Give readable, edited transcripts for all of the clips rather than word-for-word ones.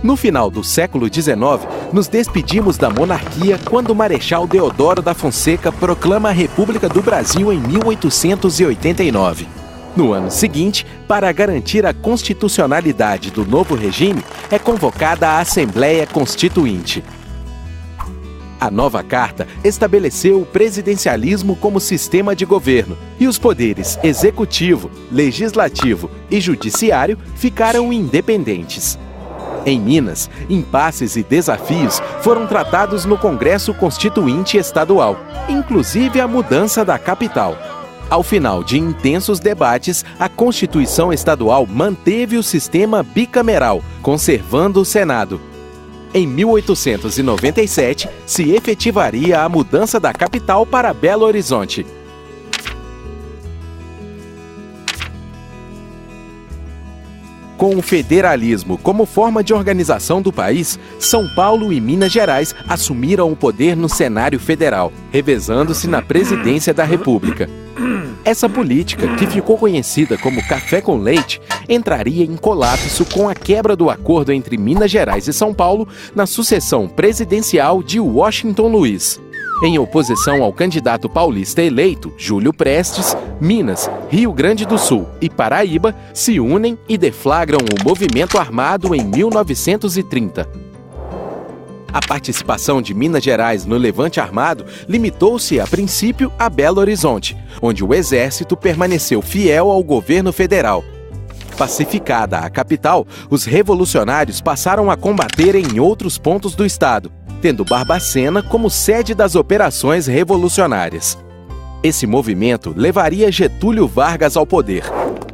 No final do século XIX, nos despedimos da monarquia quando o Marechal Deodoro da Fonseca proclama a República do Brasil em 1889. No ano seguinte, para garantir a constitucionalidade do novo regime, é convocada a Assembleia Constituinte. A nova carta estabeleceu o presidencialismo como sistema de governo e os poderes executivo, legislativo e judiciário ficaram independentes. Em Minas, impasses e desafios foram tratados no Congresso Constituinte Estadual, inclusive a mudança da capital. Ao final de intensos debates, a Constituição Estadual manteve o sistema bicameral, conservando o Senado. Em 1897, se efetivaria a mudança da capital para Belo Horizonte. Com o federalismo como forma de organização do país, São Paulo e Minas Gerais assumiram o poder no cenário federal, revezando-se na presidência da República. Essa política, que ficou conhecida como café com leite, entraria em colapso com a quebra do acordo entre Minas Gerais e São Paulo na sucessão presidencial de Washington Luiz. Em oposição ao candidato paulista eleito, Júlio Prestes, Minas, Rio Grande do Sul e Paraíba se unem e deflagram o movimento armado em 1930. A participação de Minas Gerais no levante armado limitou-se, a princípio, a Belo Horizonte, onde o exército permaneceu fiel ao governo federal. Pacificada a capital, os revolucionários passaram a combater em outros pontos do estado, tendo Barbacena como sede das operações revolucionárias. Esse movimento levaria Getúlio Vargas ao poder.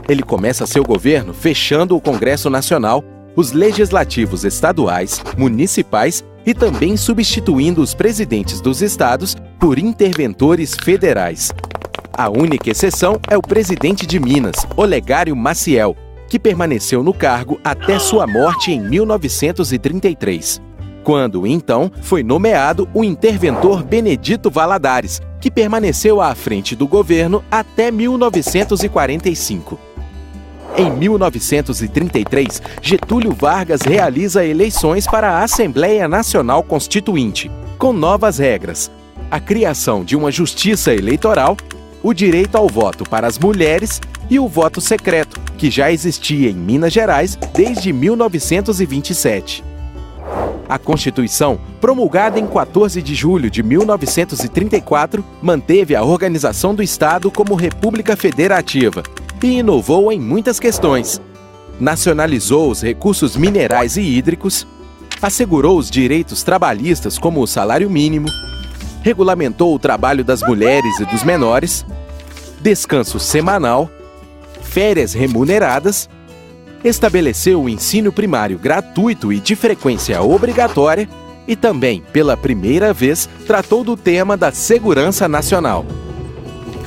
Ele começa seu governo fechando o Congresso Nacional, os legislativos estaduais, municipais e também substituindo os presidentes dos estados por interventores federais. A única exceção é o presidente de Minas, Olegário Maciel, que permaneceu no cargo até sua morte em 1933. Quando, então, foi nomeado o interventor Benedito Valadares, que permaneceu à frente do governo até 1945. Em 1933, Getúlio Vargas realiza eleições para a Assembleia Nacional Constituinte, com novas regras: a criação de uma justiça eleitoral, o direito ao voto para as mulheres e o voto secreto, que já existia em Minas Gerais desde 1927. A Constituição, promulgada em 14 de julho de 1934, manteve a organização do Estado como República Federativa e inovou em muitas questões. Nacionalizou os recursos minerais e hídricos, assegurou os direitos trabalhistas como o salário mínimo, regulamentou o trabalho das mulheres e dos menores, descanso semanal, férias remuneradas, estabeleceu o ensino primário gratuito e de frequência obrigatória e também, pela primeira vez, tratou do tema da segurança nacional.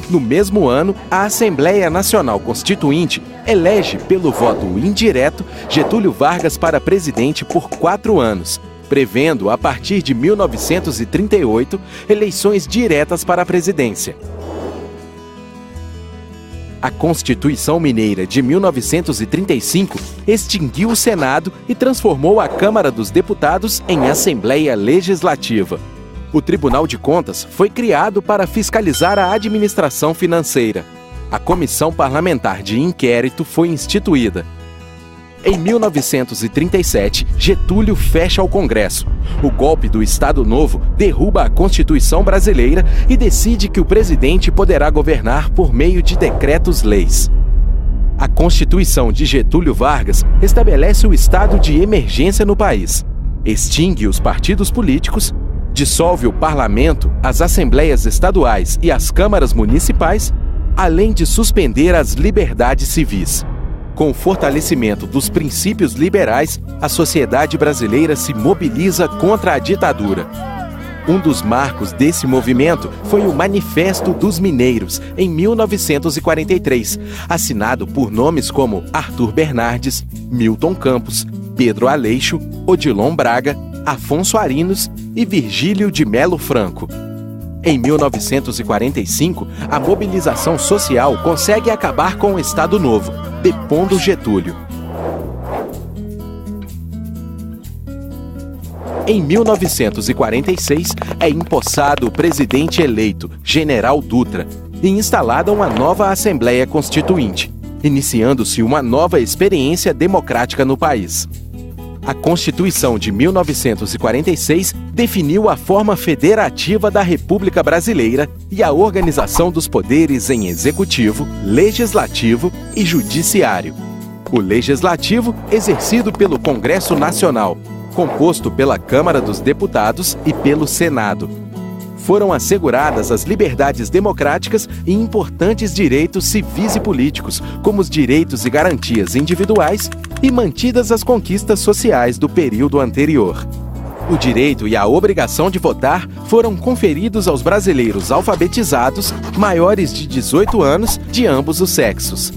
No mesmo ano, a Assembleia Nacional Constituinte elege, pelo voto indireto, Getúlio Vargas para presidente por 4 anos, prevendo, a partir de 1938, eleições diretas para a presidência. A Constituição Mineira de 1935 extinguiu o Senado e transformou a Câmara dos Deputados em Assembleia Legislativa. O Tribunal de Contas foi criado para fiscalizar a administração financeira. A Comissão Parlamentar de Inquérito foi instituída. Em 1937, Getúlio fecha o Congresso. O golpe do Estado Novo derruba a Constituição brasileira e decide que o presidente poderá governar por meio de decretos-leis. A Constituição de Getúlio Vargas estabelece o estado de emergência no país, extingue os partidos políticos, dissolve o parlamento, as assembleias estaduais e as câmaras municipais, além de suspender as liberdades civis. Com o fortalecimento dos princípios liberais, a sociedade brasileira se mobiliza contra a ditadura. Um dos marcos desse movimento foi o Manifesto dos Mineiros, em 1943, assinado por nomes como Arthur Bernardes, Milton Campos, Pedro Aleixo, Odilon Braga, Afonso Arinos e Virgílio de Melo Franco. Em 1945, a mobilização social consegue acabar com o Estado Novo, depondo Getúlio. Em 1946, é empossado o presidente eleito, General Dutra, e instalada uma nova Assembleia Constituinte, iniciando-se uma nova experiência democrática no país. A Constituição de 1946 definiu a forma federativa da República Brasileira e a organização dos poderes em Executivo, Legislativo e Judiciário. O Legislativo, exercido pelo Congresso Nacional, composto pela Câmara dos Deputados e pelo Senado. Foram asseguradas as liberdades democráticas e importantes direitos civis e políticos, como os direitos e garantias individuais, e mantidas as conquistas sociais do período anterior. O direito e a obrigação de votar foram conferidos aos brasileiros alfabetizados maiores de 18 anos de ambos os sexos.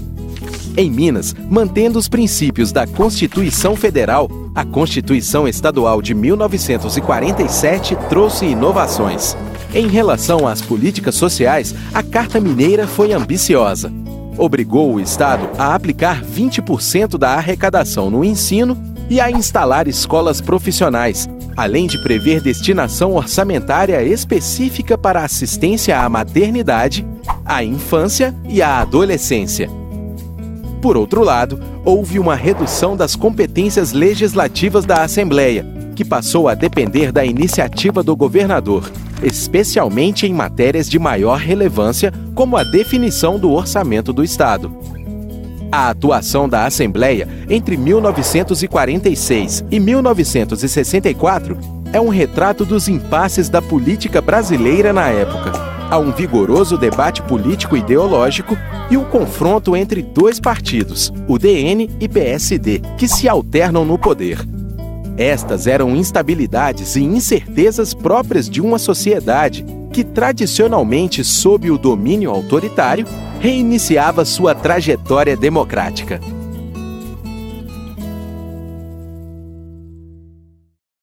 Em Minas, mantendo os princípios da Constituição Federal, a Constituição Estadual de 1947 trouxe inovações. Em relação às políticas sociais, a Carta Mineira foi ambiciosa. Obrigou o Estado a aplicar 20% da arrecadação no ensino e a instalar escolas profissionais, além de prever destinação orçamentária específica para assistência à maternidade, à infância e à adolescência. Por outro lado, houve uma redução das competências legislativas da Assembleia, que passou a depender da iniciativa do governador, especialmente em matérias de maior relevância, como a definição do orçamento do Estado. A atuação da Assembleia entre 1946 e 1964 é um retrato dos impasses da política brasileira na época. Há um vigoroso debate político-ideológico e o confronto entre dois partidos, UDN e PSD, que se alternam no poder. Estas eram instabilidades e incertezas próprias de uma sociedade que, tradicionalmente sob o domínio autoritário, reiniciava sua trajetória democrática.